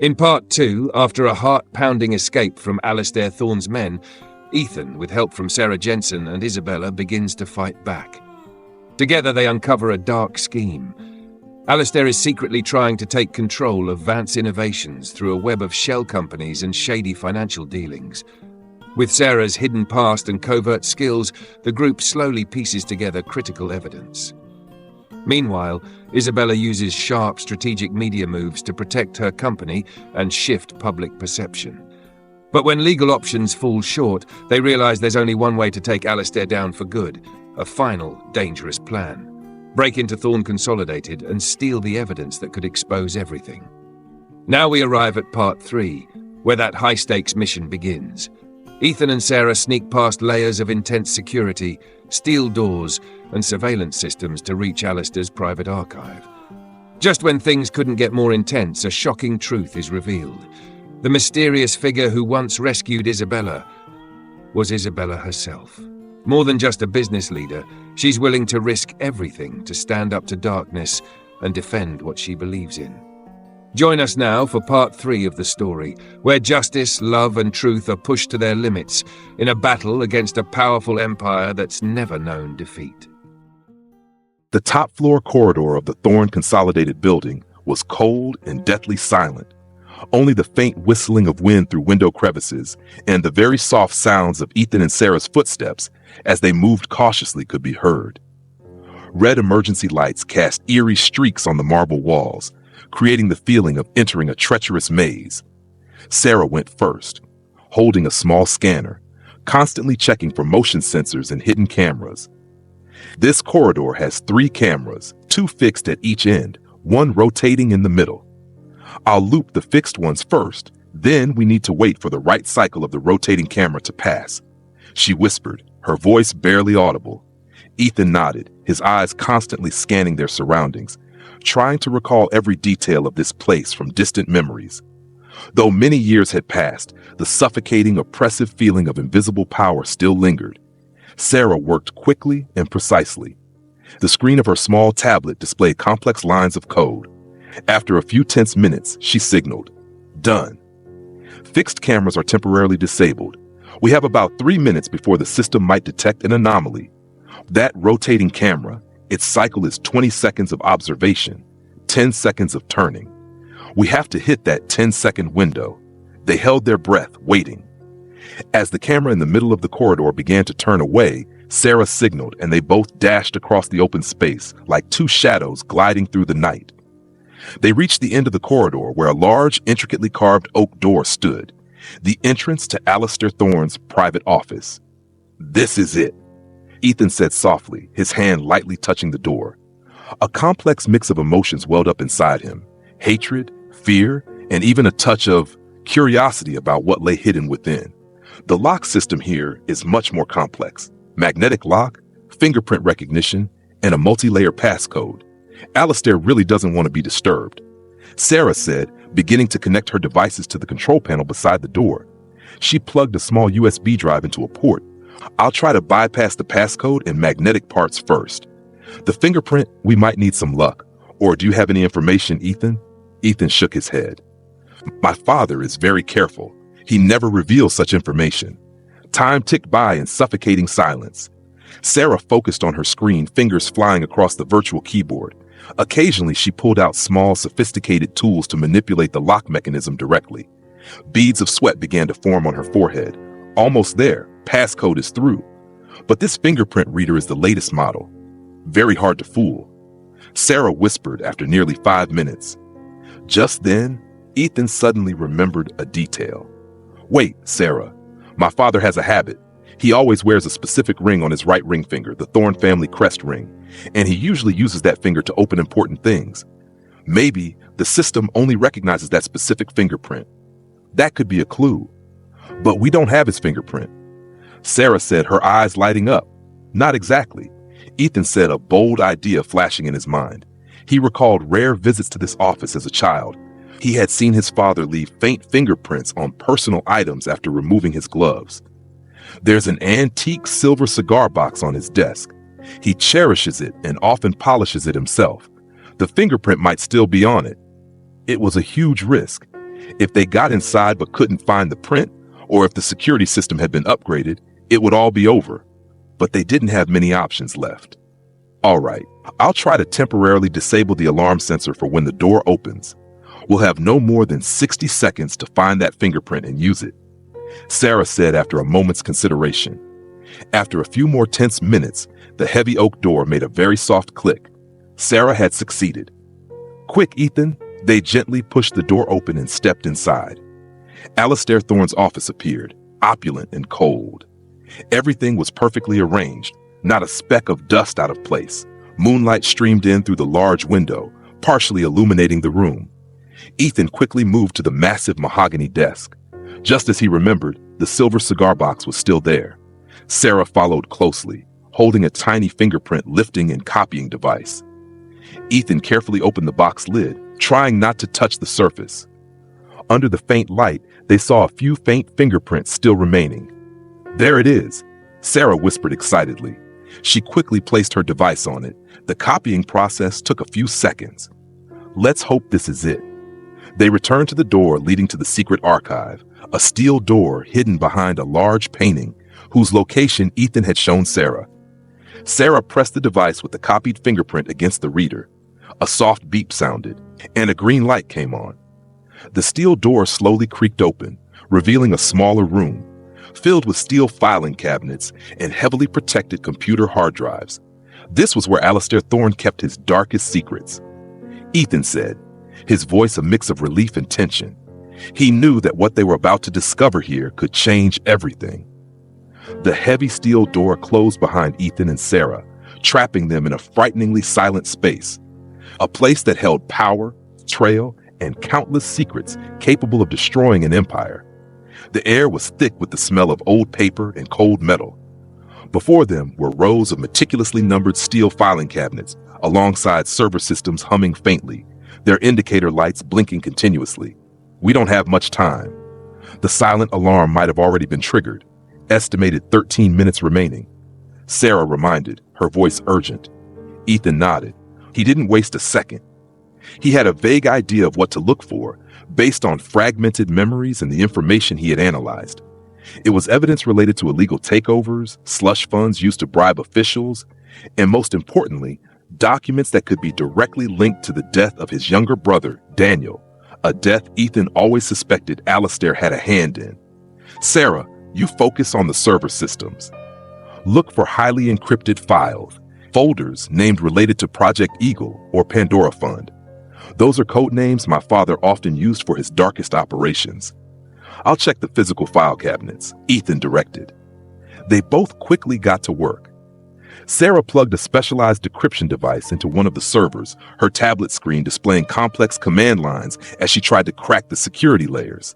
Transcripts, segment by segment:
In part 2, after a heart-pounding escape from Alistair Thorne's men, Ethan, with help from Sarah Jensen and Isabella, begins to fight back. Together they uncover a dark scheme. Alistair is secretly trying to take control of Vance Innovations through a web of shell companies and shady financial dealings. With Sarah's hidden past and covert skills, the group slowly pieces together critical evidence. Meanwhile, Isabella uses sharp strategic media moves to protect her company and shift public perception. But when legal options fall short, they realize there's only one way to take Alistair down for good, a final, dangerous plan. Break into Thorne Consolidated and steal the evidence that could expose everything. Now we arrive at part 3, where that high-stakes mission begins. Ethan and Sarah sneak past layers of intense security, steel doors, and surveillance systems to reach Alistair's private archive. Just when things couldn't get more intense, a shocking truth is revealed. The mysterious figure who once rescued Isabella was Isabella herself. More than just a business leader, she's willing to risk everything to stand up to darkness and defend what she believes in. Join us now for part 3 of the story, where justice, love, and truth are pushed to their limits in a battle against a powerful empire that's never known defeat. The top-floor corridor of the Thorne Consolidated building was cold and deathly silent. Only the faint whistling of wind through window crevices and the very soft sounds of Ethan and Sarah's footsteps as they moved cautiously could be heard. Red emergency lights cast eerie streaks on the marble walls, creating the feeling of entering a treacherous maze. Sarah went first, holding a small scanner, constantly checking for motion sensors and hidden cameras. This corridor has 3 cameras, 2 fixed at each end, 1 rotating in the middle. I'll loop the fixed ones first, then we need to wait for the right cycle of the rotating camera to pass, she whispered, her voice barely audible. Ethan nodded, his eyes constantly scanning their surroundings, trying to recall every detail of this place from distant memories. Though many years had passed, the suffocating, oppressive feeling of invisible power still lingered. Sarah worked quickly and precisely. The screen of her small tablet displayed complex lines of code. After a few tense minutes, she signaled, "Done." Fixed cameras are temporarily disabled. We have about 3 minutes before the system might detect an anomaly. That rotating camera, its cycle is 20 seconds of observation, 10 seconds of turning. We have to hit that 10-second window. They held their breath, waiting. As the camera in the middle of the corridor began to turn away, Sarah signaled, and they both dashed across the open space like 2 shadows gliding through the night. They reached the end of the corridor where a large, intricately carved oak door stood, the entrance to Alistair Thorne's private office. "This is it," Ethan said softly, his hand lightly touching the door. A complex mix of emotions welled up inside him: hatred, fear, and even a touch of curiosity about what lay hidden within. The lock system here is much more complex. Magnetic lock, fingerprint recognition, and a multi-layer passcode. Alistair really doesn't want to be disturbed, Sarah said, beginning to connect her devices to the control panel beside the door. She plugged a small USB drive into a port. "I'll try to bypass the passcode and magnetic parts first. The fingerprint, we might need some luck. Or do you have any information, Ethan?" Ethan shook his head. "My father is very careful. He never reveals such information." Time ticked by in suffocating silence. Sarah focused on her screen, fingers flying across the virtual keyboard. Occasionally, she pulled out small, sophisticated tools to manipulate the lock mechanism directly. Beads of sweat began to form on her forehead. Almost there, passcode is through. But this fingerprint reader is the latest model. Very hard to fool. Sarah whispered after nearly 5 minutes. Just then, Ethan suddenly remembered a detail. "Wait, Sarah, my father has a habit. He always wears a specific ring on his right ring finger, the Thorne family crest ring, and he usually uses that finger to open important things. Maybe the system only recognizes that specific fingerprint. That could be a clue. But we don't have his fingerprint." Sarah said, her eyes lighting up. "Not exactly." Ethan said, a bold idea flashing in his mind. He recalled rare visits to this office as a child. He had seen his father leave faint fingerprints on personal items after removing his gloves. There's an antique silver cigar box on his desk. He cherishes it and often polishes it himself. The fingerprint might still be on it. It was a huge risk. If they got inside but couldn't find the print, or if the security system had been upgraded, it would all be over. But they didn't have many options left. All right, I'll try to temporarily disable the alarm sensor for when the door opens. We'll have no more than 60 seconds to find that fingerprint and use it, Sarah said after a moment's consideration. After a few more tense minutes, the heavy oak door made a very soft click. Sarah had succeeded. Quick, Ethan. They gently pushed the door open and stepped inside. Alistair Thorne's office appeared, opulent and cold. Everything was perfectly arranged, not a speck of dust out of place. Moonlight streamed in through the large window, partially illuminating the room. Ethan quickly moved to the massive mahogany desk. Just as he remembered, the silver cigar box was still there. Sarah followed closely, holding a tiny fingerprint lifting and copying device. Ethan carefully opened the box lid, trying not to touch the surface. Under the faint light, they saw a few faint fingerprints still remaining. There it is, Sarah whispered excitedly. She quickly placed her device on it. The copying process took a few seconds. Let's hope this is it. They returned to the door leading to the secret archive, a steel door hidden behind a large painting whose location Ethan had shown Sarah. Sarah pressed the device with the copied fingerprint against the reader. A soft beep sounded, and a green light came on. The steel door slowly creaked open, revealing a smaller room, filled with steel filing cabinets and heavily protected computer hard drives. This was where Alistair Thorne kept his darkest secrets. Ethan said, his voice a mix of relief and tension. He knew that what they were about to discover here could change everything. The heavy steel door closed behind Ethan and Sarah, trapping them in a frighteningly silent space, a place that held power, betrayal, and countless secrets capable of destroying an empire. The air was thick with the smell of old paper and cold metal. Before them were rows of meticulously numbered steel filing cabinets, alongside server systems humming faintly, their indicator lights blinking continuously. We don't have much time. The silent alarm might have already been triggered. Estimated 13 minutes remaining. Sarah reminded, her voice urgent. Ethan nodded. He didn't waste a second. He had a vague idea of what to look for, based on fragmented memories and the information he had analyzed. It was evidence related to illegal takeovers, slush funds used to bribe officials, and most importantly, documents that could be directly linked to the death of his younger brother, Daniel, a death Ethan always suspected Alistair had a hand in. Sarah, you focus on the server systems. Look for highly encrypted files, folders named related to Project Eagle or Pandora Fund. Those are code names my father often used for his darkest operations. I'll check the physical file cabinets, Ethan directed. They both quickly got to work. Sarah plugged a specialized decryption device into one of the servers, her tablet screen displaying complex command lines as she tried to crack the security layers.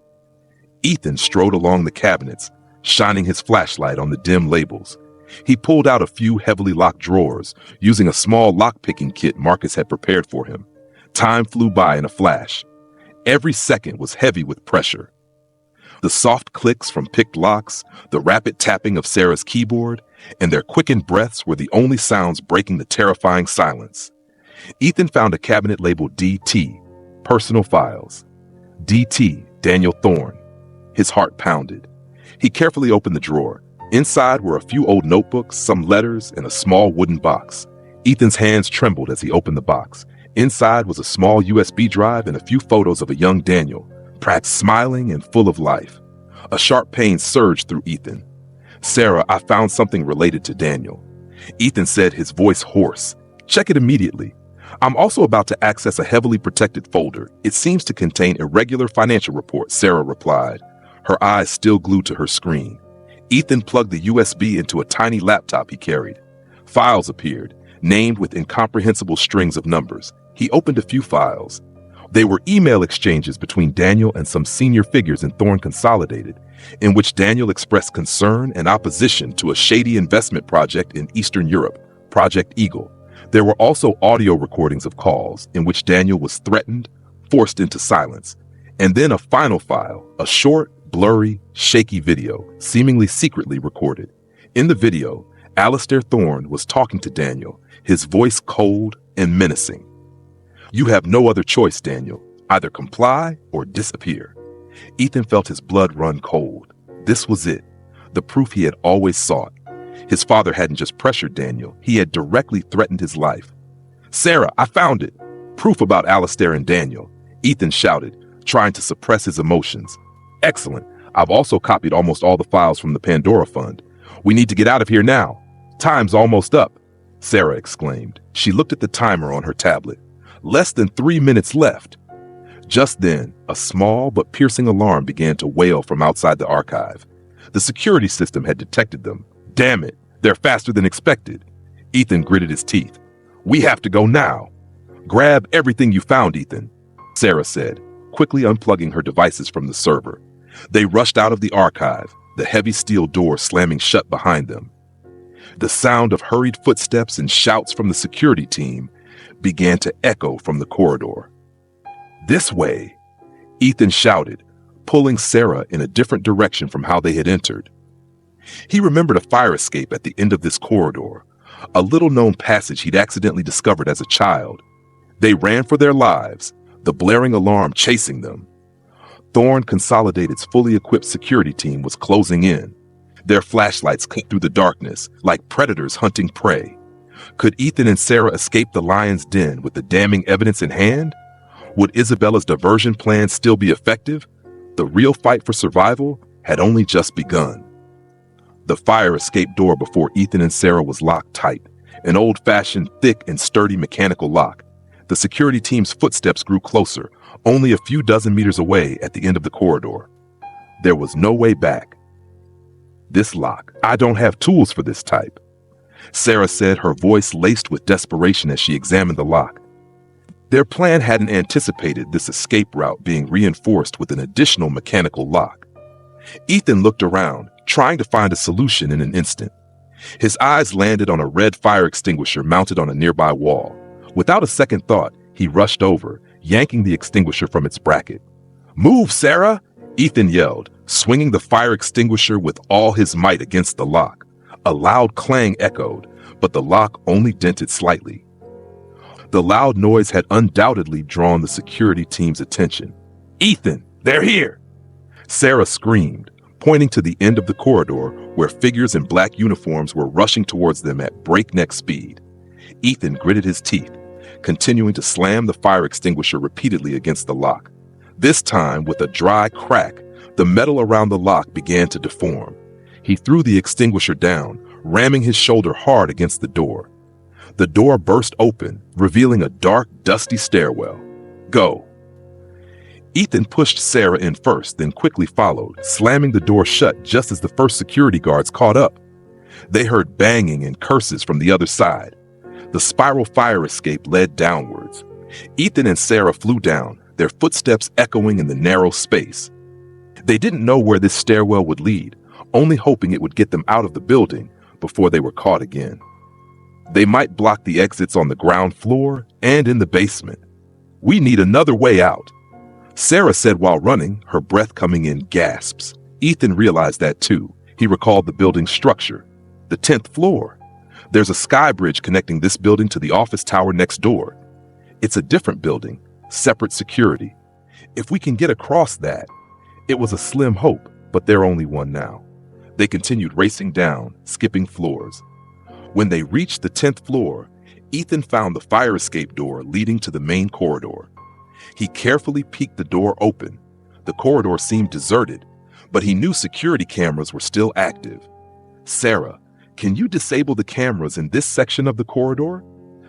Ethan strode along the cabinets, shining his flashlight on the dim labels. He pulled out a few heavily locked drawers, using a small lock-picking kit Marcus had prepared for him. Time flew by in a flash. Every second was heavy with pressure. The soft clicks from picked locks, the rapid tapping of Sarah's keyboard, and their quickened breaths were the only sounds breaking the terrifying silence. Ethan found a cabinet labeled DT, Personal Files. DT, Daniel Thorne. His heart pounded. He carefully opened the drawer. Inside were a few old notebooks, some letters, and a small wooden box. Ethan's hands trembled as he opened the box. Inside was a small USB drive and a few photos of a young Daniel, perhaps smiling and full of life. A sharp pain surged through Ethan. Sarah, I found something related to Daniel. Ethan said, his voice hoarse. Check it immediately. I'm also about to access a heavily protected folder. It seems to contain irregular financial reports, Sarah replied, her eyes still glued to her screen. Ethan plugged the USB into a tiny laptop he carried. Files appeared, named with incomprehensible strings of numbers. He opened a few files. They were email exchanges between Daniel and some senior figures in Thorne Consolidated, in which Daniel expressed concern and opposition to a shady investment project in Eastern Europe, Project Eagle. There were also audio recordings of calls in which Daniel was threatened, forced into silence, and then a final file, a short, blurry, shaky video, seemingly secretly recorded. In the video, Alistair Thorne was talking to Daniel, his voice cold and menacing. You have no other choice, Daniel. Either comply or disappear. Ethan felt his blood run cold. This was it, the proof he had always sought. His father hadn't just pressured Daniel, he had directly threatened his life. "Sarah, I found it! Proof about Alistair and Daniel," Ethan shouted, trying to suppress his emotions. "Excellent. I've also copied almost all the files from the Pandora Fund. We need to get out of here now. Time's almost up," Sarah exclaimed. She looked at the timer on her tablet. Less than 3 minutes left. Just then, a small but piercing alarm began to wail from outside the archive. The security system had detected them. Damn it, they're faster than expected. Ethan gritted his teeth. "We have to go now." "Grab everything you found, Ethan," Sarah said, quickly unplugging her devices from the server. They rushed out of the archive, the heavy steel door slamming shut behind them. The sound of hurried footsteps and shouts from the security team began to echo from the corridor. "This way," Ethan shouted, pulling Sarah in a different direction from how they had entered. He remembered a fire escape at the end of this corridor, a little-known passage he'd accidentally discovered as a child. They ran for their lives, the blaring alarm chasing them. Thorne Consolidated's fully equipped security team was closing in. Their flashlights cut through the darkness like predators hunting prey. Could Ethan and Sarah escape the lion's den with the damning evidence in hand? Would Isabella's diversion plan still be effective? The real fight for survival had only just begun. The fire escape door before Ethan and Sarah was locked tight, an old-fashioned, thick and sturdy mechanical lock. The security team's footsteps grew closer, only a few dozen meters away at the end of the corridor. There was no way back. "This lock, I don't have tools for this type," Sarah said, her voice laced with desperation as she examined the lock. Their plan hadn't anticipated this escape route being reinforced with an additional mechanical lock. Ethan looked around, trying to find a solution in an instant. His eyes landed on a red fire extinguisher mounted on a nearby wall. Without a second thought, he rushed over, yanking the extinguisher from its bracket. "Move, Sarah!" Ethan yelled, swinging the fire extinguisher with all his might against the lock. A loud clang echoed, but the lock only dented slightly. The loud noise had undoubtedly drawn the security team's attention. "Ethan, they're here!" Sarah screamed, pointing to the end of the corridor where figures in black uniforms were rushing towards them at breakneck speed. Ethan gritted his teeth, continuing to slam the fire extinguisher repeatedly against the lock. This time, with a dry crack, the metal around the lock began to deform. He threw the extinguisher down, ramming his shoulder hard against the door. The door burst open, revealing a dark, dusty stairwell. "Go." Ethan pushed Sarah in first, then quickly followed, slamming the door shut just as the first security guards caught up. They heard banging and curses from the other side. The spiral fire escape led downwards. Ethan and Sarah flew down, their footsteps echoing in the narrow space. They didn't know where this stairwell would lead, only hoping it would get them out of the building before they were caught again. They might block the exits on the ground floor and in the basement. "We need another way out," Sarah said while running, her breath coming in gasps. Ethan realized that too. He recalled the building's structure. The 10th floor. There's a sky bridge connecting this building to the office tower next door. It's a different building, separate security. If we can get across that. It was a slim hope, but they're only one now. They continued racing down, skipping floors. When they reached the 10th floor, Ethan found the fire escape door leading to the main corridor. He carefully peeked the door open. The corridor seemed deserted, but he knew security cameras were still active. "Sarah, can you disable the cameras in this section of the corridor?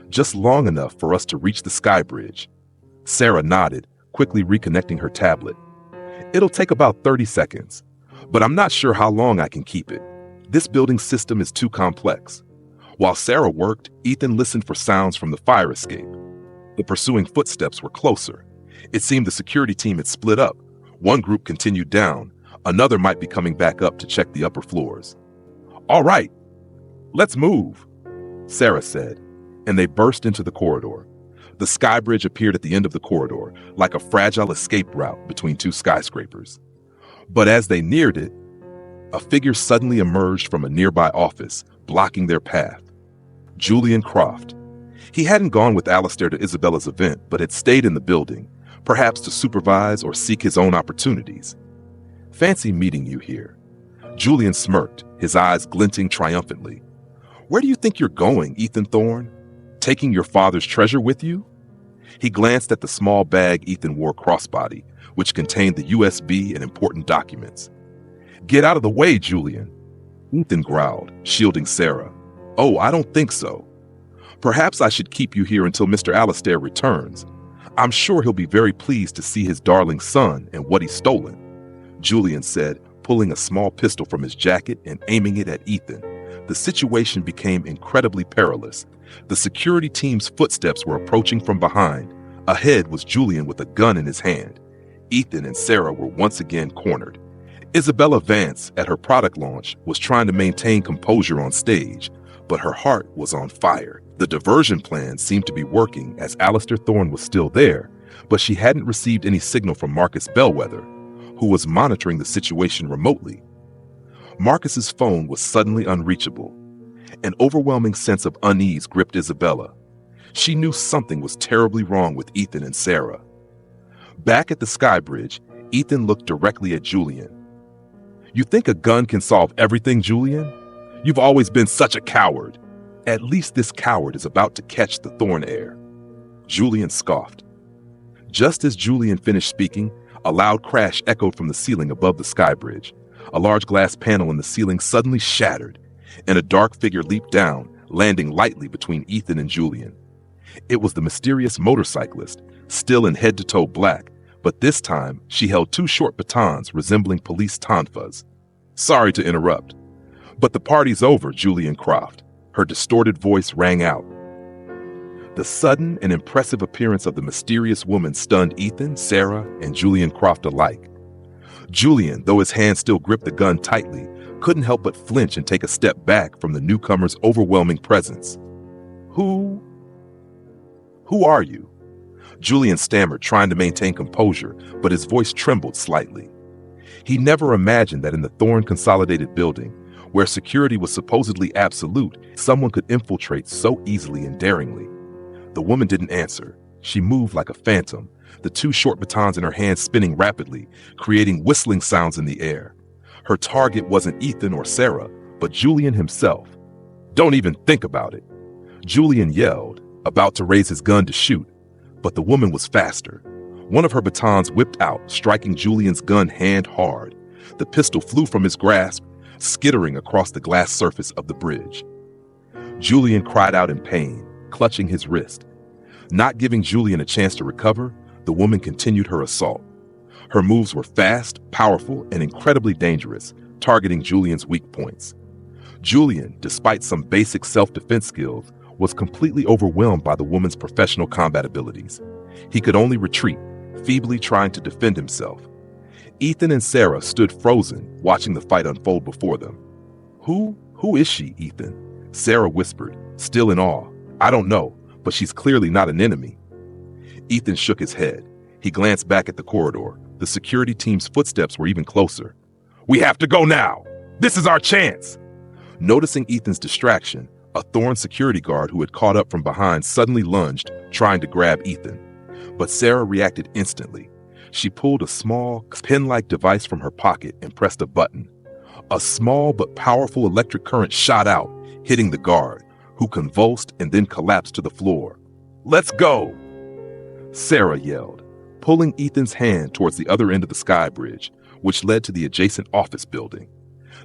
Just long enough for us to reach the sky bridge." Sarah nodded, quickly reconnecting her tablet. "It'll take about 30 seconds, but I'm not sure how long I can keep it. This building system is too complex." While Sarah worked, Ethan listened for sounds from the fire escape. The pursuing footsteps were closer. It seemed the security team had split up. One group continued down. Another might be coming back up to check the upper floors. "All right, let's move," Sarah said, and they burst into the corridor. The sky bridge appeared at the end of the corridor, like a fragile escape route between two skyscrapers. But as they neared it, a figure suddenly emerged from a nearby office, blocking their path. Julian Croft. He hadn't gone with Alistair to Isabella's event, but had stayed in the building, perhaps to supervise or seek his own opportunities. Fancy meeting you here. Julian smirked, his eyes glinting triumphantly. Where do you think you're going, Ethan Thorne? Taking your father's treasure with you? He glanced at the small bag Ethan wore crossbody, which contained the USB and important documents. Get out of the way, Julian. Ethan growled, shielding Sarah. Oh, I don't think so. Perhaps I should keep you here until Mr. Alistair returns. I'm sure he'll be very pleased to see his darling son and what he's stolen, Julian said, pulling a small pistol from his jacket and aiming it at Ethan. The situation became incredibly perilous. The security team's footsteps were approaching from behind. Ahead was Julian with a gun in his hand. Ethan and Sarah were once again cornered. Isabella Vance, at her product launch, was trying to maintain composure on stage, but her heart was on fire. The diversion plan seemed to be working as Alistair Thorne was still there, but she hadn't received any signal from Marcus Bellwether, who was monitoring the situation remotely. Marcus's phone was suddenly unreachable. An overwhelming sense of unease gripped Isabella. She knew something was terribly wrong with Ethan and Sarah. Back at the Sky Bridge, Ethan looked directly at Julian. You think a gun can solve everything, Julian? You've always been such a coward. At least this coward is about to catch the Thorne heir. Julian scoffed. Just as Julian finished speaking, a loud crash echoed from the ceiling above the Sky Bridge. A large glass panel in the ceiling suddenly shattered, and a dark figure leaped down, landing lightly between Ethan and Julian. It was the mysterious motorcyclist, still in head-to-toe black, but this time she held two short batons resembling police tonfas. Sorry to interrupt, but the party's over, Julian Croft. Her distorted voice rang out. The sudden and impressive appearance of the mysterious woman stunned Ethan, Sarah, and Julian Croft alike. Julian, though his hand still gripped the gun tightly, couldn't help but flinch and take a step back from the newcomer's overwhelming presence. Who are you? Julian stammered, trying to maintain composure, but his voice trembled slightly. He never imagined that in the Thorne Consolidated building, where security was supposedly absolute, someone could infiltrate so easily and daringly. The woman didn't answer. She moved like a phantom, the two short batons in her hand spinning rapidly, creating whistling sounds in the air. Her target wasn't Ethan or Sarah, but Julian himself. Don't even think about it. Julian yelled, about to raise his gun to shoot, but the woman was faster. One of her batons whipped out, striking Julian's gun hand hard. The pistol flew from his grasp, skittering across the glass surface of the bridge. Julian cried out in pain, clutching his wrist. Not giving Julian a chance to recover, the woman continued her assault. Her moves were fast, powerful, and incredibly dangerous, targeting Julian's weak points. Julian, despite some basic self-defense skills, was completely overwhelmed by the woman's professional combat abilities. He could only retreat, feebly trying to defend himself. Ethan and Sarah stood frozen, watching the fight unfold before them. Who is she, Ethan? Sarah whispered, still in awe. I don't know, but she's clearly not an enemy. Ethan shook his head. He glanced back at the corridor. The security team's footsteps were even closer. We have to go now! This is our chance! Noticing Ethan's distraction, a Thorne security guard who had caught up from behind suddenly lunged, trying to grab Ethan. But Sarah reacted instantly. She pulled a small, pen-like device from her pocket and pressed a button. A small but powerful electric current shot out, hitting the guard, who convulsed and then collapsed to the floor. Let's go! Sarah yelled, pulling Ethan's hand towards the other end of the Sky Bridge, which led to the adjacent office building.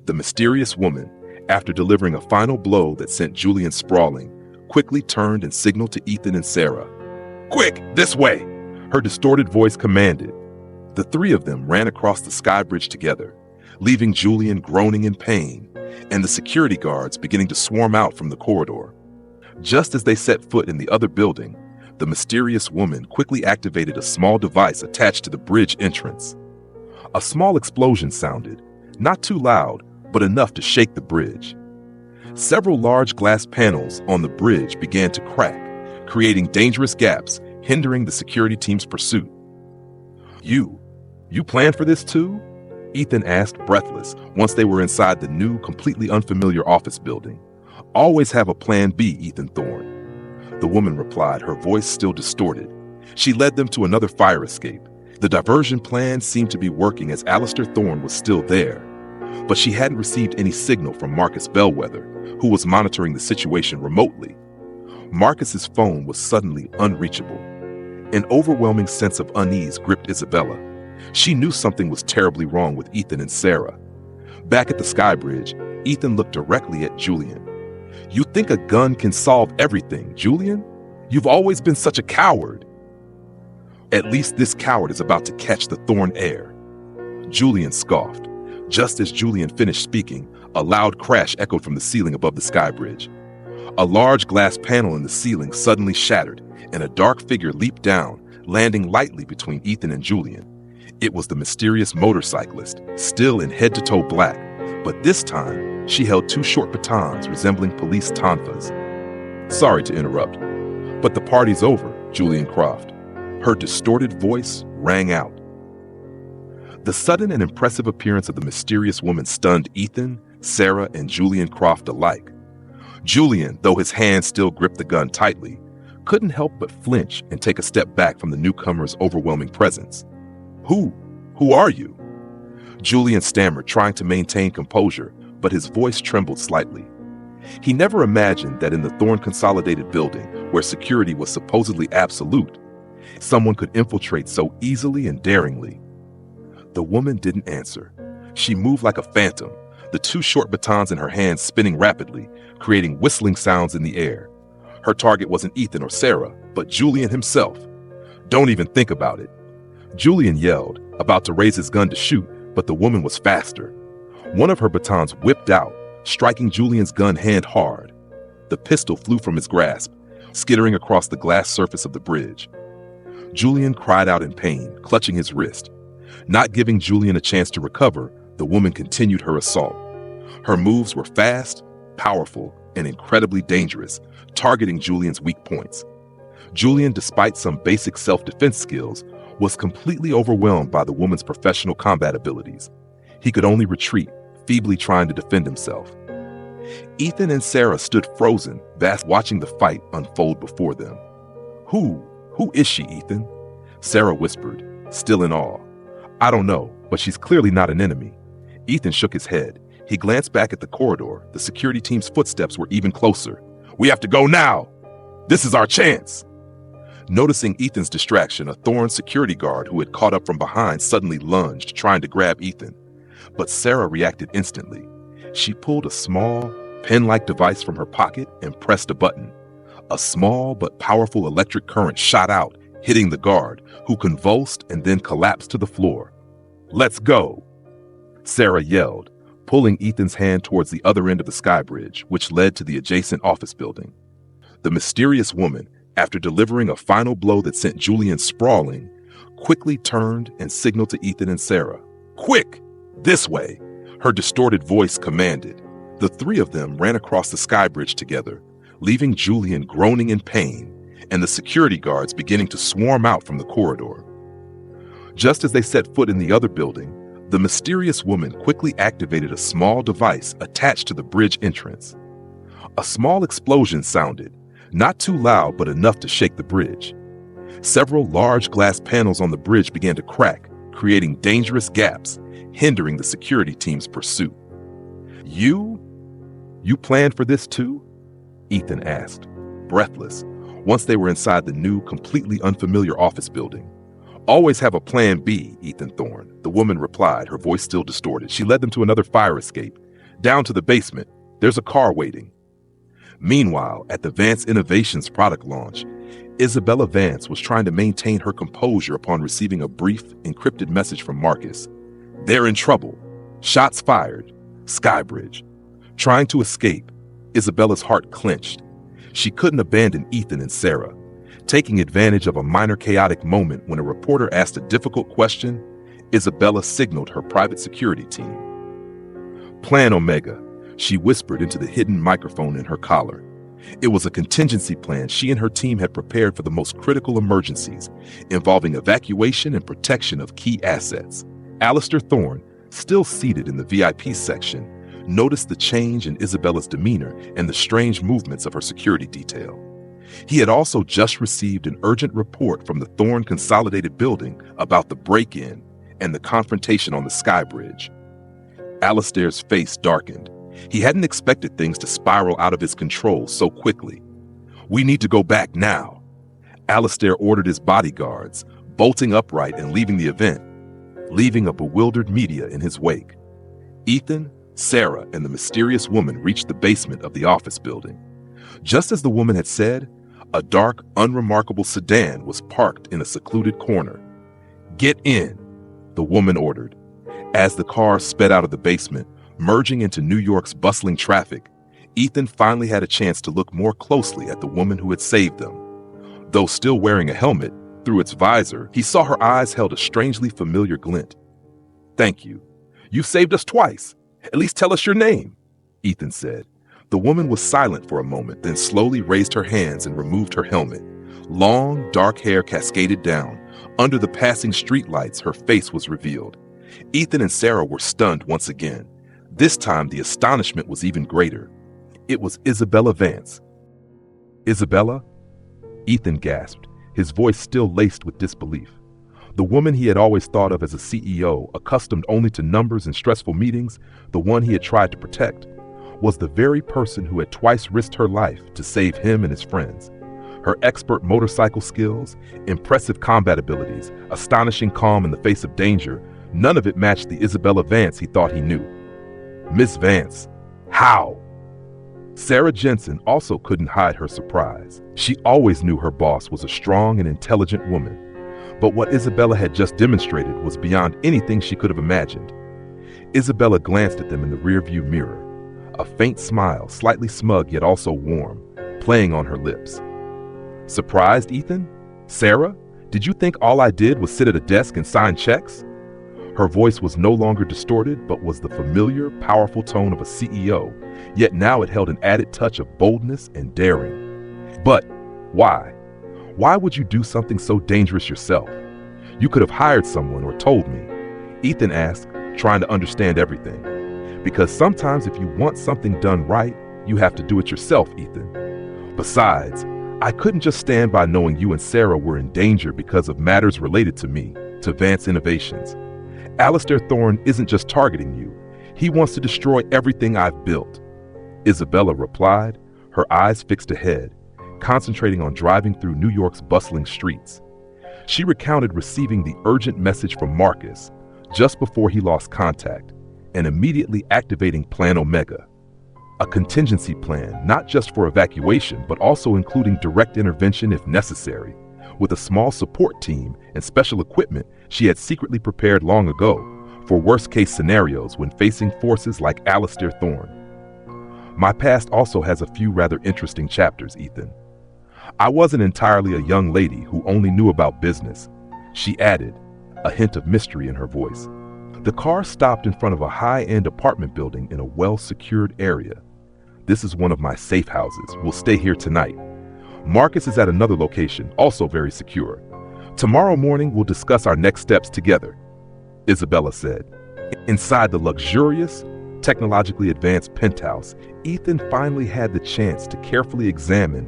The mysterious woman, after delivering a final blow that sent Julian sprawling, quickly turned and signaled to Ethan and Sarah. Quick, this way! Her distorted voice commanded. The three of them ran across the Sky Bridge together, leaving Julian groaning in pain, and the security guards beginning to swarm out from the corridor. Just as they set foot in the other building, the mysterious woman quickly activated a small device attached to the bridge entrance. A small explosion sounded, not too loud, but enough to shake the bridge. Several large glass panels on the bridge began to crack, creating dangerous gaps, hindering the security team's pursuit. You planned for this too? Ethan asked, breathless, once they were inside the new, completely unfamiliar office building. Always have a plan B, Ethan Thorne. The woman replied, her voice still distorted. She led them to another fire escape. The diversion plan seemed to be working as Alistair Thorne was still there, but she hadn't received any signal from Marcus Bellwether, who was monitoring the situation remotely. Marcus's phone was suddenly unreachable. An overwhelming sense of unease gripped Isabella. She knew something was terribly wrong with Ethan and Sarah. Back at the Sky Bridge, Ethan looked directly at Julian. "You think a gun can solve everything, Julian? You've always been such a coward." "At least this coward is about to catch the Thorne heir." Julian scoffed. Just as Julian finished speaking, a loud crash echoed from the ceiling above the Sky Bridge. A large glass panel in the ceiling suddenly shattered, and a dark figure leaped down, landing lightly between Ethan and Julian. It was the mysterious motorcyclist, still in head-to-toe black, but this time she held two short batons resembling police tonfas. "Sorry to interrupt, but the party's over," Julian Croft. Her distorted voice rang out. The sudden and impressive appearance of the mysterious woman stunned Ethan, Sarah, and Julian Croft alike. Julian, though his hand still gripped the gun tightly, couldn't help but flinch and take a step back from the newcomer's overwhelming presence. Who are you?" Julian stammered, trying to maintain composure, but his voice trembled slightly. He never imagined that in the Thorne Consolidated building, where security was supposedly absolute, someone could infiltrate so easily and daringly. The woman didn't answer. She moved like a phantom, the two short batons in her hands spinning rapidly, creating whistling sounds in the air. Her target wasn't Ethan or Sarah, but Julian himself. "Don't even think about it." Julian yelled, about to raise his gun to shoot, but the woman was faster. One of her batons whipped out, striking Julian's gun hand hard. The pistol flew from his grasp, skittering across the glass surface of the bridge. Julian cried out in pain, clutching his wrist. Not giving Julian a chance to recover, the woman continued her assault. Her moves were fast, powerful, and incredibly dangerous, targeting Julian's weak points. Julian, despite some basic self-defense skills, was completely overwhelmed by the woman's professional combat abilities. He could only retreat, feebly trying to defend himself. Ethan and Sarah stood frozen, watching the fight unfold before them. Who is she, Ethan?" Sarah whispered, still in awe. "I don't know, but she's clearly not an enemy." Ethan shook his head. He glanced back at the corridor. The security team's footsteps were even closer. "We have to go now! This is our chance!" Noticing Ethan's distraction, a Thorne security guard who had caught up from behind suddenly lunged, trying to grab Ethan. But Sarah reacted instantly. She pulled a small, pen-like device from her pocket and pressed a button. A small but powerful electric current shot out, hitting the guard, who convulsed and then collapsed to the floor. "Let's go!" Sarah yelled, pulling Ethan's hand towards the other end of the Sky Bridge, which led to the adjacent office building. The mysterious woman, after delivering a final blow that sent Julian sprawling, quickly turned and signaled to Ethan and Sarah. "Quick! This way!" Her distorted voice commanded. The three of them ran across the Sky Bridge together, leaving Julian groaning in pain and the security guards beginning to swarm out from the corridor. Just as they set foot in the other building, the mysterious woman quickly activated a small device attached to the bridge entrance. A small explosion sounded, not too loud but enough to shake the bridge. Several large glass panels on the bridge began to crack, creating dangerous gaps, hindering the security team's pursuit. You planned for this too?" Ethan asked, breathless, once they were inside the new, completely unfamiliar office building. "Always have a plan B, Ethan Thorne," the woman replied, her voice still distorted. She led them to another fire escape. "Down to the basement. There's a car waiting." Meanwhile, at the Vance Innovations product launch, Isabella Vance was trying to maintain her composure upon receiving a brief, encrypted message from Marcus. "They're in trouble. Shots fired. Skybridge." Trying to escape, Isabella's heart clenched. She couldn't abandon Ethan and Sarah. Taking advantage of a minor chaotic moment when a reporter asked a difficult question, Isabella signaled her private security team. "Plan Omega," she whispered into the hidden microphone in her collar. It was a contingency plan she and her team had prepared for the most critical emergencies, involving evacuation and protection of key assets. Alistair Thorne, still seated in the VIP section, noticed the change in Isabella's demeanor and the strange movements of her security detail. He had also just received an urgent report from the Thorne Consolidated building about the break-in and the confrontation on the Sky Bridge. Alistair's face darkened. He hadn't expected things to spiral out of his control so quickly. "We need to go back now." Alistair ordered his bodyguards, bolting upright and leaving the event, leaving a bewildered media in his wake. Ethan, Sarah, and the mysterious woman reached the basement of the office building. Just as the woman had said, a dark, unremarkable sedan was parked in a secluded corner. "Get in," the woman ordered. As the car sped out of the basement, merging into New York's bustling traffic, Ethan finally had a chance to look more closely at the woman who had saved them. Though still wearing a helmet, through its visor, he saw her eyes held a strangely familiar glint. "Thank you. You've saved us twice. At least tell us your name," Ethan said. The woman was silent for a moment, then slowly raised her hands and removed her helmet. Long, dark hair cascaded down. Under the passing streetlights, her face was revealed. Ethan and Sarah were stunned once again. This time, the astonishment was even greater. It was Isabella Vance. "Isabella?" Ethan gasped, his voice still laced with disbelief. The woman he had always thought of as a CEO, accustomed only to numbers and stressful meetings, the one he had tried to protect, was the very person who had twice risked her life to save him and his friends. Her expert motorcycle skills, impressive combat abilities, astonishing calm in the face of danger, none of it matched the Isabella Vance he thought he knew. "Miss Vance, how?" Sarah Jensen also couldn't hide her surprise. She always knew her boss was a strong and intelligent woman. But what Isabella had just demonstrated was beyond anything she could have imagined. Isabella glanced at them in the rearview mirror, a faint smile, slightly smug yet also warm, playing on her lips. "Surprised, Ethan? Sarah, did you think all I did was sit at a desk and sign checks?" Her voice was no longer distorted, but was the familiar, powerful tone of a CEO, yet now it held an added touch of boldness and daring. "But why? Why would you do something so dangerous yourself? You could have hired someone or told me," Ethan asked, trying to understand everything. "Because sometimes if you want something done right, you have to do it yourself, Ethan. Besides, I couldn't just stand by knowing you and Sarah were in danger because of matters related to me, to Vance Innovations. Alistair Thorne isn't just targeting you. He wants to destroy everything I've built." Isabella replied, her eyes fixed ahead, concentrating on driving through New York's bustling streets. She recounted receiving the urgent message from Marcus just before he lost contact and immediately activating Plan Omega, a contingency plan not just for evacuation but also including direct intervention if necessary. With a small support team and special equipment she had secretly prepared long ago for worst-case scenarios when facing forces like Alistair Thorne. "My past also has a few rather interesting chapters, Ethan. I wasn't entirely a young lady who only knew about business," she added, a hint of mystery in her voice. The car stopped in front of a high-end apartment building in a well-secured area. "This is one of my safe houses. We'll stay here tonight. Marcus is at another location, also very secure. Tomorrow morning we'll discuss our next steps together," Isabella said. Inside the luxurious, technologically advanced penthouse, Ethan finally had the chance to carefully examine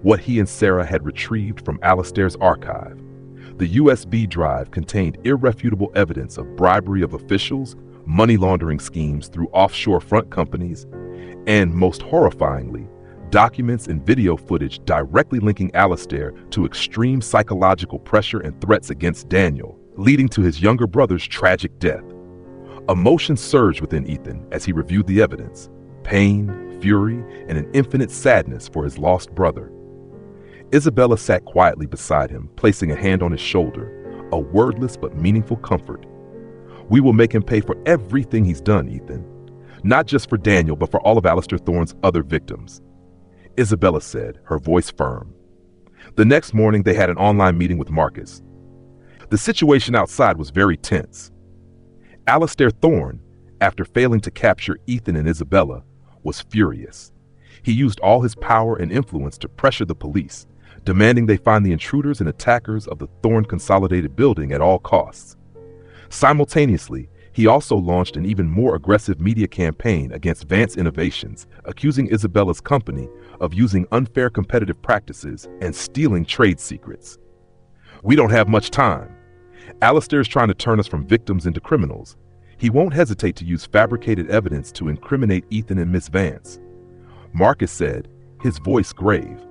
what he and Sarah had retrieved from Alistair's archive. The USB drive contained irrefutable evidence of bribery of officials, money laundering schemes through offshore front companies, and most horrifyingly, documents and video footage directly linking Alistair to extreme psychological pressure and threats against Daniel, leading to his younger brother's tragic death. Emotion surged within Ethan as he reviewed the evidence: pain, fury, and an infinite sadness for his lost brother. Isabella sat quietly beside him, placing a hand on his shoulder, a wordless but meaningful comfort. "We will make him pay for everything he's done, Ethan. Not just for Daniel, but for all of Alistair Thorne's other victims," Isabella said, her voice firm. The next morning, they had an online meeting with Marcus. The situation outside was very tense. Alistair Thorne, after failing to capture Ethan and Isabella, was furious. He used all his power and influence to pressure the police, demanding they find the intruders and attackers of the Thorne Consolidated building at all costs. Simultaneously, He also launched an even more aggressive media campaign against Vance Innovations, accusing Isabella's company of using unfair competitive practices and stealing trade secrets. We don't have much time. Alistair is trying to turn us from victims into criminals. He won't hesitate to use fabricated evidence to incriminate Ethan and Miss Vance. Marcus said, his voice grave.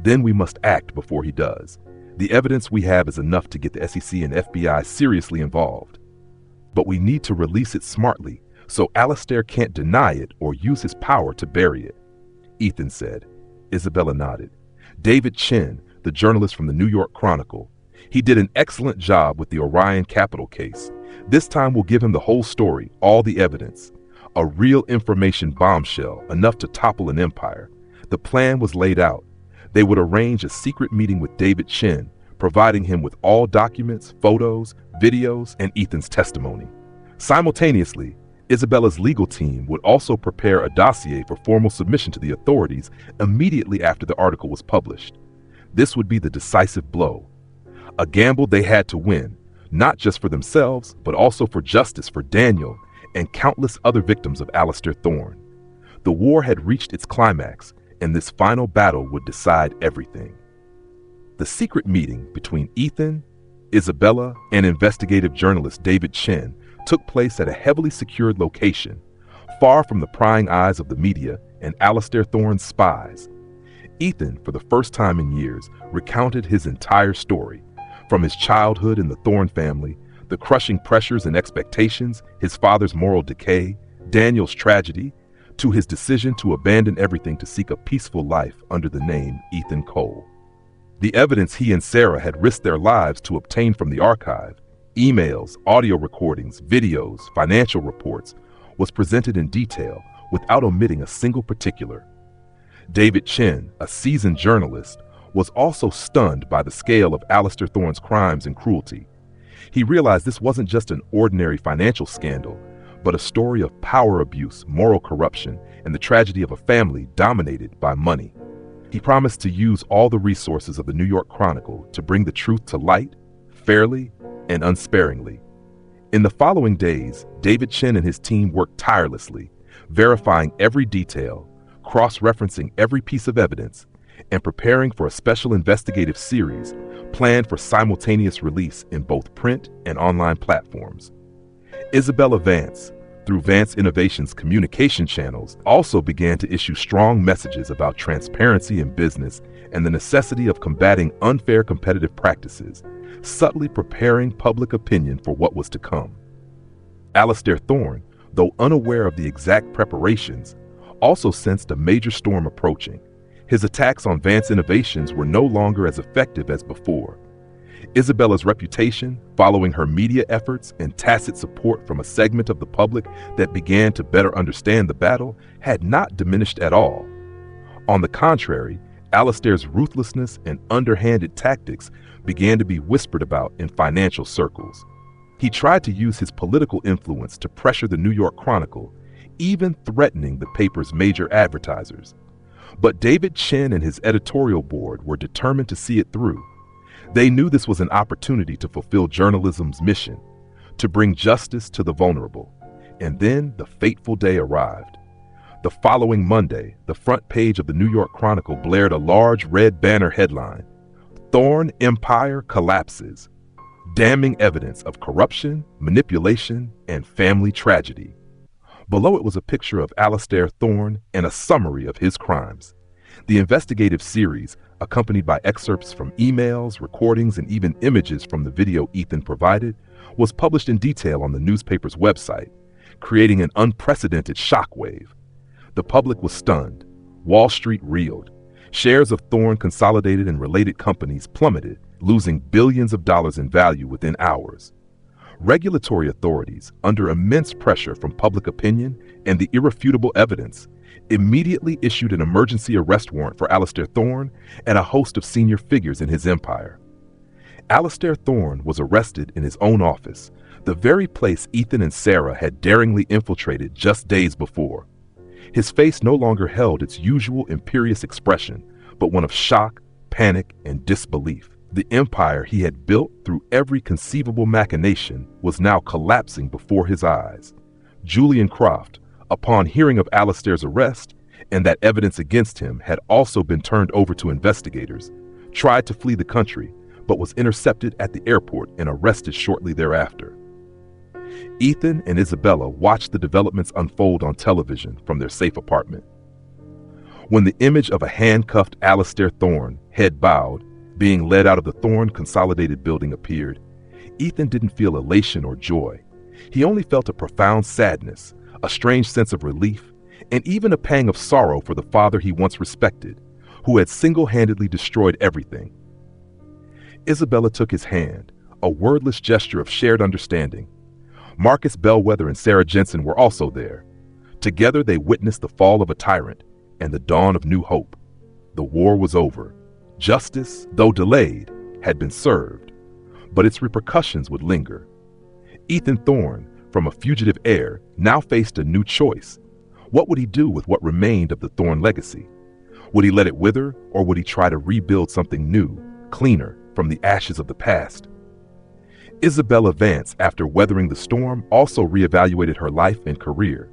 Then we must act before he does. The evidence we have is enough to get the SEC and FBI seriously involved. But we need to release it smartly, so Alistair can't deny it or use his power to bury it, Ethan said. Isabella nodded. David Chen, the journalist from the New York Chronicle. He did an excellent job with the Orion Capital case. This time we'll give him the whole story, all the evidence. A real information bombshell, enough to topple an empire. The plan was laid out. They would arrange a secret meeting with David Chen, providing him with all documents, photos, videos, and Ethan's testimony. Simultaneously, Isabella's legal team would also prepare a dossier for formal submission to the authorities immediately after the article was published. This would be the decisive blow. A gamble they had to win, not just for themselves, but also for justice for Daniel and countless other victims of Alistair Thorne. The war had reached its climax, and this final battle would decide everything. The secret meeting between Ethan, Isabella, and investigative journalist David Chen took place at a heavily secured location, far from the prying eyes of the media and Alistair Thorne's spies. Ethan, for the first time in years, recounted his entire story, from his childhood in the Thorne family, the crushing pressures and expectations, his father's moral decay, Daniel's tragedy, to his decision to abandon everything to seek a peaceful life under the name Ethan Cole. The evidence he and Sarah had risked their lives to obtain from the archive, emails, audio recordings, videos, financial reports, was presented in detail without omitting a single particular. David Chen, a seasoned journalist, was also stunned by the scale of Alistair Thorne's crimes and cruelty. He realized this wasn't just an ordinary financial scandal, but a story of power abuse, moral corruption, and the tragedy of a family dominated by money. He promised to use all the resources of the New York Chronicle to bring the truth to light, fairly and unsparingly. In the following days, David Chen and his team worked tirelessly, verifying every detail, cross-referencing every piece of evidence, and preparing for a special investigative series planned for simultaneous release in both print and online platforms. Isabella Vance, through Vance Innovations' communication channels, also began to issue strong messages about transparency in business and the necessity of combating unfair competitive practices, subtly preparing public opinion for what was to come. Alistair Thorne, though unaware of the exact preparations, also sensed a major storm approaching. His attacks on Vance Innovations were no longer as effective as before. Isabella's reputation, following her media efforts and tacit support from a segment of the public that began to better understand the battle, had not diminished at all. On the contrary, Alistair's ruthlessness and underhanded tactics began to be whispered about in financial circles. He tried to use his political influence to pressure the New York Chronicle, even threatening the paper's major advertisers. But David Chen and his editorial board were determined to see it through. They knew this was an opportunity to fulfill journalism's mission, to bring justice to the vulnerable. And then the fateful day arrived. The following Monday, the front page of the New York Chronicle blared a large red banner headline, "Thorne Empire Collapses. Damning Evidence of Corruption, Manipulation, and Family Tragedy." Below it was a picture of Alistair Thorne and a summary of his crimes. The investigative series, accompanied by excerpts from emails, recordings, and even images from the video Ethan provided, was published in detail on the newspaper's website, creating an unprecedented shockwave. The public was stunned. Wall Street reeled. Shares of Thorne Consolidated and related companies plummeted, losing billions of dollars in value within hours. Regulatory authorities, under immense pressure from public opinion and the irrefutable evidence, immediately issued an emergency arrest warrant for Alistair Thorne and a host of senior figures in his empire. Alistair Thorne was arrested in his own office, the very place Ethan and Sarah had daringly infiltrated just days before. His face no longer held its usual imperious expression, but one of shock, panic, and disbelief. The empire he had built through every conceivable machination was now collapsing before his eyes. Julian Croft, upon hearing of Alistair's arrest and that evidence against him had also been turned over to investigators, tried to flee the country but was intercepted at the airport and arrested shortly thereafter. Ethan and Isabella watched the developments unfold on television from their safe apartment. When the image of a handcuffed Alistair Thorne, head bowed, being led out of the Thorne Consolidated building appeared, Ethan didn't feel elation or joy. He only felt a profound sadness, a strange sense of relief, and even a pang of sorrow for the father he once respected, who had single-handedly destroyed everything. Isabella took his hand, a wordless gesture of shared understanding. Marcus Bellwether and Sarah Jensen were also there. Together they witnessed the fall of a tyrant and the dawn of new hope. The war was over. Justice, though delayed, had been served, but its repercussions would linger. Ethan Thorne, from a fugitive heir, now faced a new choice. What would he do with what remained of the Thorne legacy? Would he let it wither, or would he try to rebuild something new, cleaner, from the ashes of the past? Isabella Vance, after weathering the storm, also reevaluated her life and career.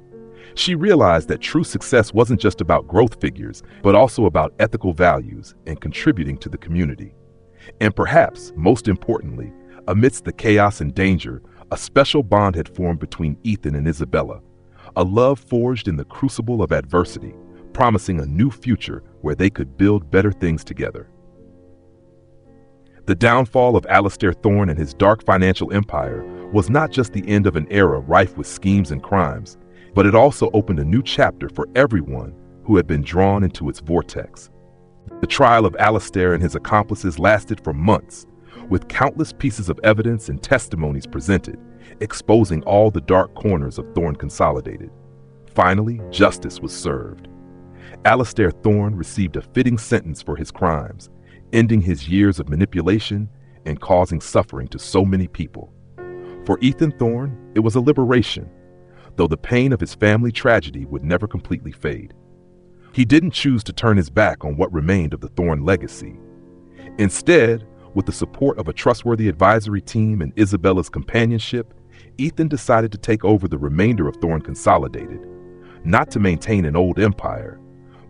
She realized that true success wasn't just about growth figures, but also about ethical values and contributing to the community. And perhaps, most importantly, amidst the chaos and danger, a special bond had formed between Ethan and Isabella, a love forged in the crucible of adversity, promising a new future where they could build better things together. The downfall of Alistair Thorne and his dark financial empire was not just the end of an era rife with schemes and crimes, but it also opened a new chapter for everyone who had been drawn into its vortex. The trial of Alistair and his accomplices lasted for months, with countless pieces of evidence and testimonies presented, exposing all the dark corners of Thorne Consolidated. Finally, justice was served. Alistair Thorne received a fitting sentence for his crimes, ending his years of manipulation and causing suffering to so many people. For Ethan Thorne, it was a liberation, though the pain of his family tragedy would never completely fade. He didn't choose to turn his back on what remained of the Thorne legacy. Instead, with the support of a trustworthy advisory team and Isabella's companionship, Ethan decided to take over the remainder of Thorne Consolidated, not to maintain an old empire,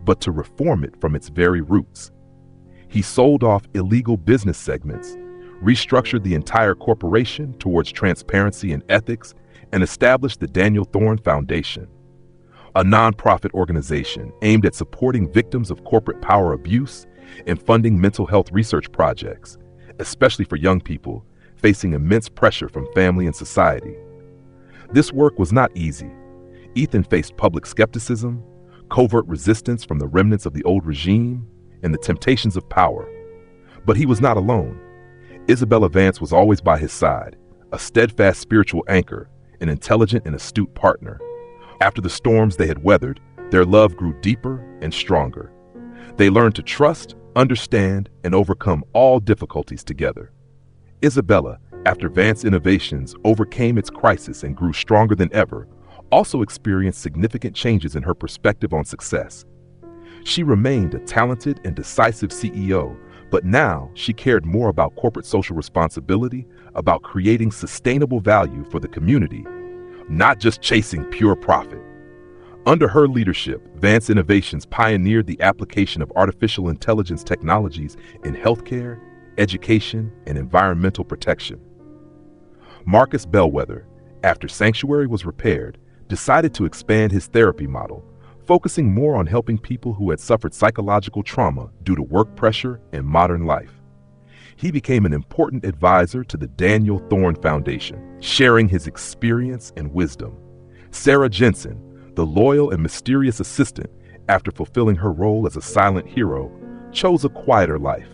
but to reform it from its very roots. He sold off illegal business segments, restructured the entire corporation towards transparency and ethics, and established the Daniel Thorne Foundation, a nonprofit organization aimed at supporting victims of corporate power abuse and funding mental health research projects, especially for young people facing immense pressure from family and society. This work was not easy. Ethan faced public skepticism, covert resistance from the remnants of the old regime, and the temptations of power. But he was not alone. Isabella Vance was always by his side, a steadfast spiritual anchor, an intelligent and astute partner. After the storms they had weathered, their love grew deeper and stronger. They learned to trust, understand, and overcome all difficulties together. Isabella, after Vance Innovations overcame its crisis and grew stronger than ever, also experienced significant changes in her perspective on success. She remained a talented and decisive CEO, but now she cared more about corporate social responsibility, about creating sustainable value for the community, not just chasing pure profit. Under her leadership, Vance Innovations pioneered the application of artificial intelligence technologies in healthcare, education, and environmental protection. Marcus Bellwether, after Sanctuary was repaired, decided to expand his therapy model, focusing more on helping people who had suffered psychological trauma due to work pressure and modern life. He became an important advisor to the Daniel Thorne Foundation, sharing his experience and wisdom. Sarah Jensen, the loyal and mysterious assistant, after fulfilling her role as a silent hero, chose a quieter life.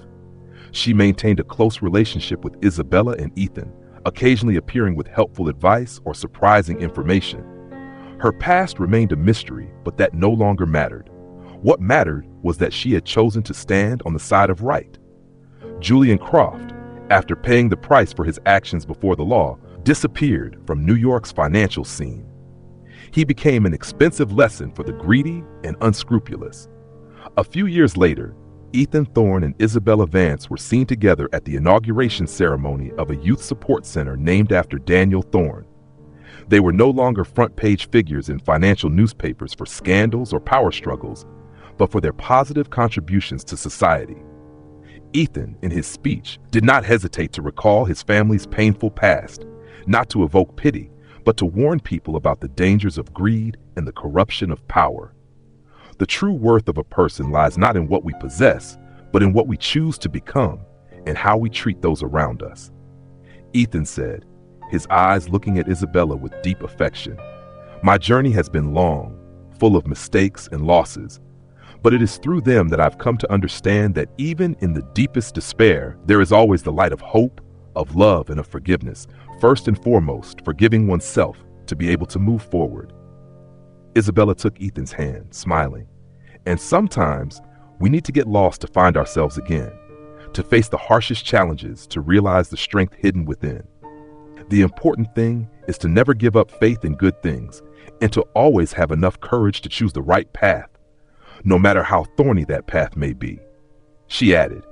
She maintained a close relationship with Isabella and Ethan, occasionally appearing with helpful advice or surprising information. Her past remained a mystery, but that no longer mattered. What mattered was that she had chosen to stand on the side of right. Julian Croft, after paying the price for his actions before the law, disappeared from New York's financial scene. He became an expensive lesson for the greedy and unscrupulous. A few years later, Ethan Thorne and Isabella Vance were seen together at the inauguration ceremony of a youth support center named after Daniel Thorne. They were no longer front-page figures in financial newspapers for scandals or power struggles, but for their positive contributions to society. Ethan, in his speech, did not hesitate to recall his family's painful past, not to evoke pity, but to warn people about the dangers of greed and the corruption of power. The true worth of a person lies not in what we possess, but in what we choose to become and how we treat those around us. Ethan said, his eyes looking at Isabella with deep affection, "My journey has been long, full of mistakes and losses, but it is through them that I've come to understand that even in the deepest despair, there is always the light of hope, of love, and of forgiveness, first and foremost, forgiving oneself to be able to move forward." Isabella took Ethan's hand, smiling. And sometimes we need to get lost to find ourselves again, to face the harshest challenges, to realize the strength hidden within. The important thing is to never give up faith in good things and to always have enough courage to choose the right path, no matter how thorny that path may be. She added,